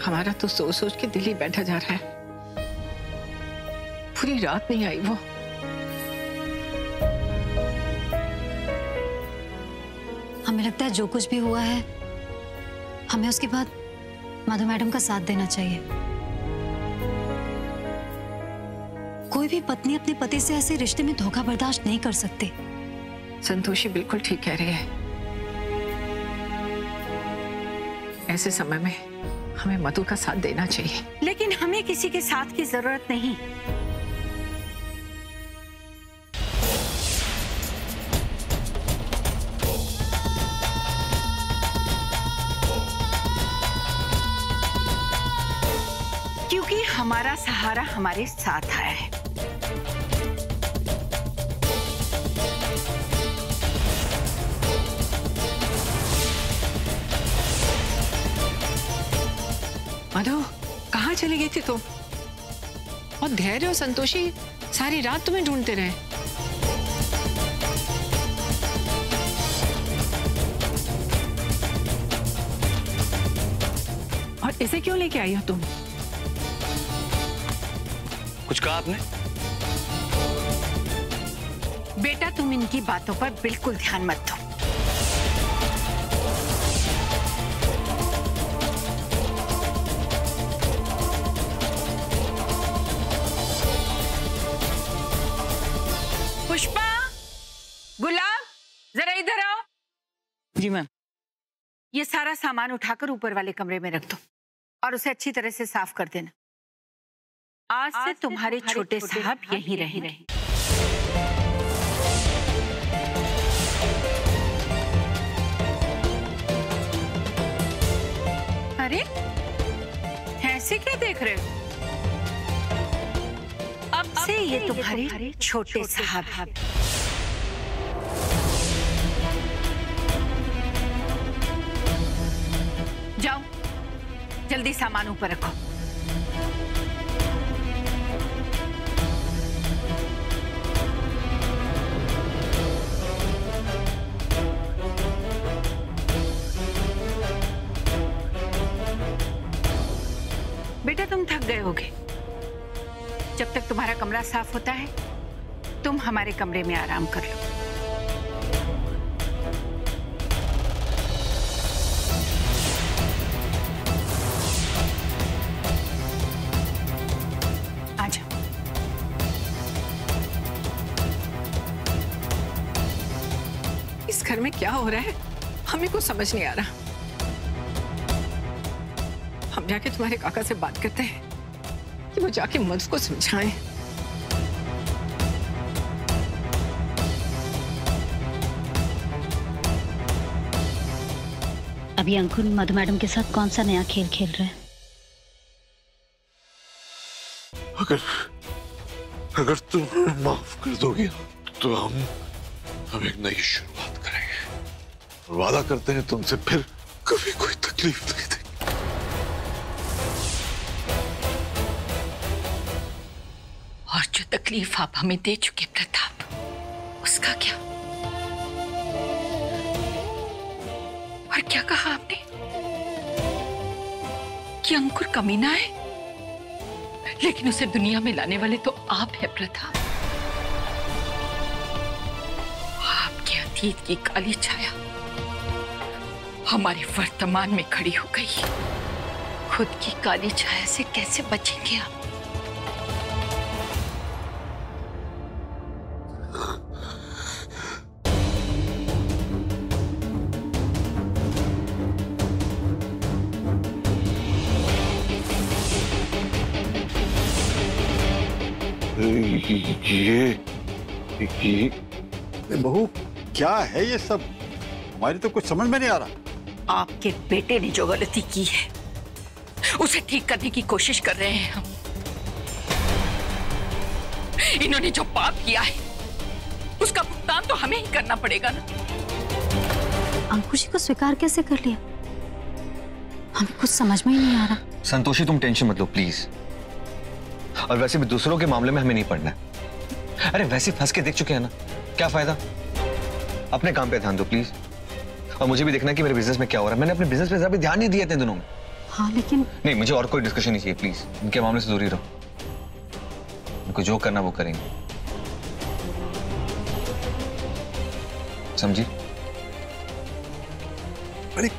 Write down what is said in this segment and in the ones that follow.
हमारा तो सोच सोच के दिल ही बैठा जा रहा है। पूरी रात नहीं आई वो। हमें लगता है जो कुछ भी हुआ है हमें उसके बाद मधु मैडम का साथ देना चाहिए। कोई भी पत्नी अपने पति से ऐसे रिश्ते में धोखा बर्दाश्त नहीं कर सकती। संतोषी बिल्कुल ठीक कह रही है। ऐसे समय में हमें मधु का साथ देना चाहिए। लेकिन हमें किसी के साथ की जरूरत नहीं। क्योंकि हमारा सहारा हमारे साथ आया है। मधु, कहाँ चली गई थी तुम? और धैर्य और संतोषी सारी रात तुम्हें ढूंढते रहे। और इसे क्यों लेके आई हो तुम? कुछ कहा आपने? बेटा तुम इनकी बातों पर बिल्कुल ध्यान मत दो। पुष्पा, गुलाब, जरा इधर आओ। जी मैम। ये सारा सामान उठाकर ऊपर वाले कमरे में रख दो और उसे अच्छी तरह से साफ कर देना। आज से तुम्हारे छोटे साहब यहीं रहेंगे। अरे ऐसे क्या देख रहे हो? अब से ये तुम्हारे छोटे साहब हैं। जाओ, जल्दी सामान ऊपर रखो। बेटा तुम थक गए होगे। जब तक तुम्हारा कमरा साफ होता है तुम हमारे कमरे में आराम कर लो। आ जाओ। इस घर में क्या हो रहा है हमें कुछ समझ नहीं आ रहा। हम जाके तुम्हारे काका से बात करते हैं कि वो जाके मधु को समझाएं। अभी अंकुर मधु मैडम के साथ कौन सा नया खेल खेल रहे हैं? अगर तुम माफ कर दोगी तो हम एक नई शुरुआत करेंगे और वादा करते हैं तुमसे फिर कभी कोई तकलीफ नहीं देंगे। और जो तकलीफ आप हमें दे चुके प्रताप, उसका क्या? और क्या कहा आपने कि अंकुर कमीना है, लेकिन उसे दुनिया में लाने वाले तो आप हैं प्रताप। आपके अतीत की काली छाया हमारे वर्तमान में खड़ी हो गई। खुद की काली छाया से कैसे बचेंगे आप? ये बहू क्या है ये सब? हमारी तो कुछ समझ में नहीं आ रहा। आपके बेटे ने जो गलती की है उसे ठीक करने की कोशिश कर रहे हैं हम। इन्होंने जो पाप किया है उसका भुगतान तो हमें ही करना पड़ेगा ना। अंकुर जी को स्वीकार कैसे कर लिया? हमें कुछ समझ में ही नहीं आ रहा। संतोषी तुम टेंशन मत लो प्लीज। और वैसे भी दूसरों के मामले में हमें नहीं पड़ना है। अरे वैसे फंस के देख चुके हैं ना, क्या फायदा? अपने काम पे ध्यान दो प्लीज। और मुझे भी देखना है कि मेरे बिजनेस में क्या हो रहा है। मैंने अपने बिजनेस पे ज्यादा ध्यान नहीं दिया इतने दिनों में। हाँ लेकिन नहीं, मुझे और कोई डिस्कशन नहीं चाहिए, प्लीज इनके मामले से दूर ही रहो। उनको जो करना वो करेंगे, समझी? अरे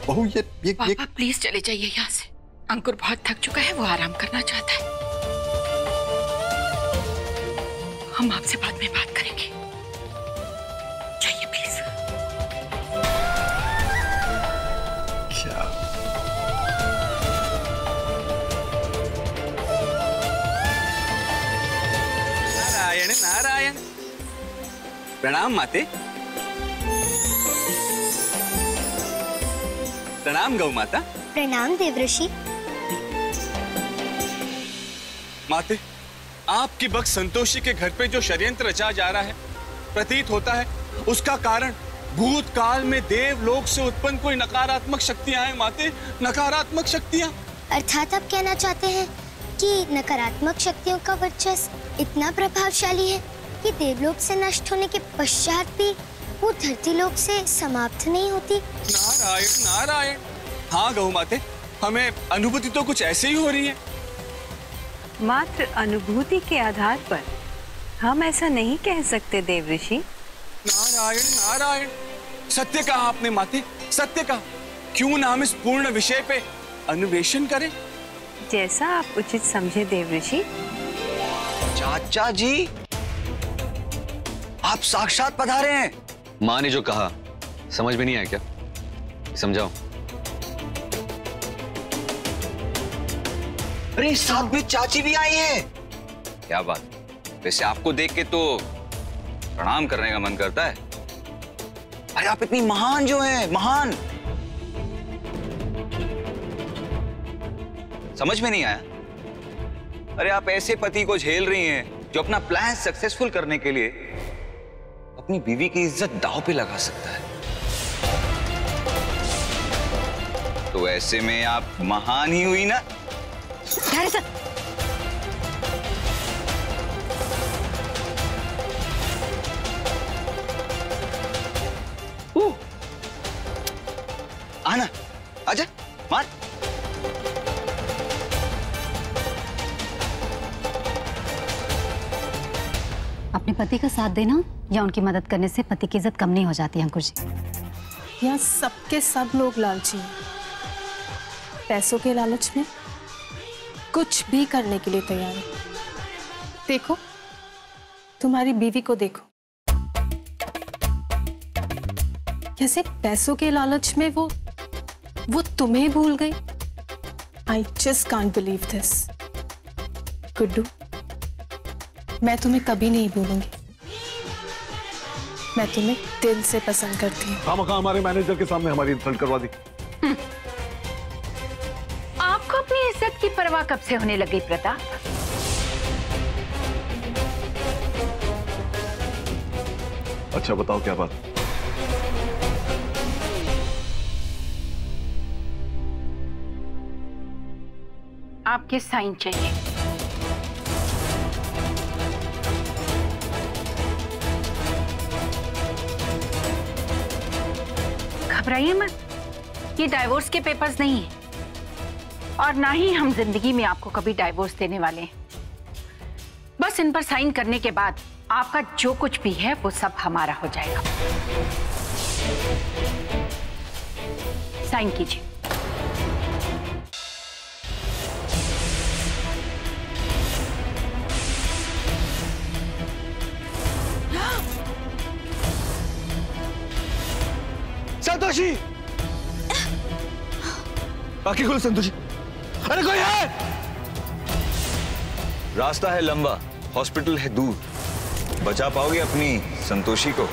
बहू ये पापा प्लीज चले जाइए यहाँ से। अंकुर बहुत थक चुका है, वो आराम करना चाहता है। हम आपसे बाद में बात करेंगे। जाइए प्लीज। क्या? नारायण नारायण। प्रणाम माते। प्रणाम गौ माता। प्रणाम देवऋषि। माते, आपकी बक संतोषी के घर पे जो षड्यंत्र रचा जा रहा है, प्रतीत होता है उसका कारण भूतकाल में देवलोक से उत्पन्न कोई नकारात्मक शक्तियां हैं माते, नकारात्मक शक्तियां। अर्थात आप कहना चाहते हैं कि नकारात्मक शक्तियों का वर्चस्व इतना प्रभावशाली है कि देवलोक से नष्ट होने के पश्चात भी वो धरती लोक से समाप्त नहीं होती। नारायण नारायण। हाँ गौ माते, हमें अनुभूति तो कुछ ऐसे ही हो रही है। मात्र अनुभूति के आधार पर हम ऐसा नहीं कह सकते देवऋषि। नारायण नारायण। सत्य कहा आपने माते, सत्य कहा। क्यों ना हम इस पूर्ण विषय पे अन्वेषण करें? जैसा आप उचित समझे देवऋषि। चाचा जी, आप साक्षात पधारे हैं। माँ ने जो कहा समझ में नहीं आया क्या? समझाओ। अरे साथ में चाची भी आई है। क्या बात, वैसे आपको देख के तो प्रणाम करने का मन करता है। अरे आप इतनी महान जो हैं, महान। समझ में नहीं आया? अरे आप ऐसे पति को झेल रही हैं जो अपना प्लान सक्सेसफुल करने के लिए अपनी बीवी की इज्जत दांव पे लगा सकता है। तो ऐसे में आप महान ही हुई ना। आना, आजा, मार। अपने पति का साथ देना या उनकी मदद करने से पति की इज्जत कम नहीं हो जाती अंकुर जी। यहाँ सबके सब लोग लालची हैं। पैसों के लालच में कुछ भी करने के लिए तैयार है। देखो, तुम्हारी बीवी को देखो, कैसे पैसों के लालच में वो तुम्हें भूल गई। I just can't believe this. Guddu, मैं तुम्हें कभी नहीं भूलूंगी। मैं तुम्हें दिल से पसंद करती हूँ। खामखा हमारे मैनेजर के सामने हमारी इंसल्ट करवा दी। आपको अपनी इज्जत की परवाह कब से होने लगी प्रताप? अच्छा बताओ क्या बात? आपके साइन चाहिए। घबराइए मत, ये डाइवोर्स के पेपर्स नहीं है और ना ही हम जिंदगी में आपको कभी डाइवोर्स देने वाले हैं। बस इन पर साइन करने के बाद आपका जो कुछ भी है वो सब हमारा हो जाएगा। साइन कीजिए। संतोषी, बाकी खोलो संतोषी। अरे कोई है? रास्ता है लंबा, हॉस्पिटल है दूर। बचा पाओगे अपनी संतोषी को?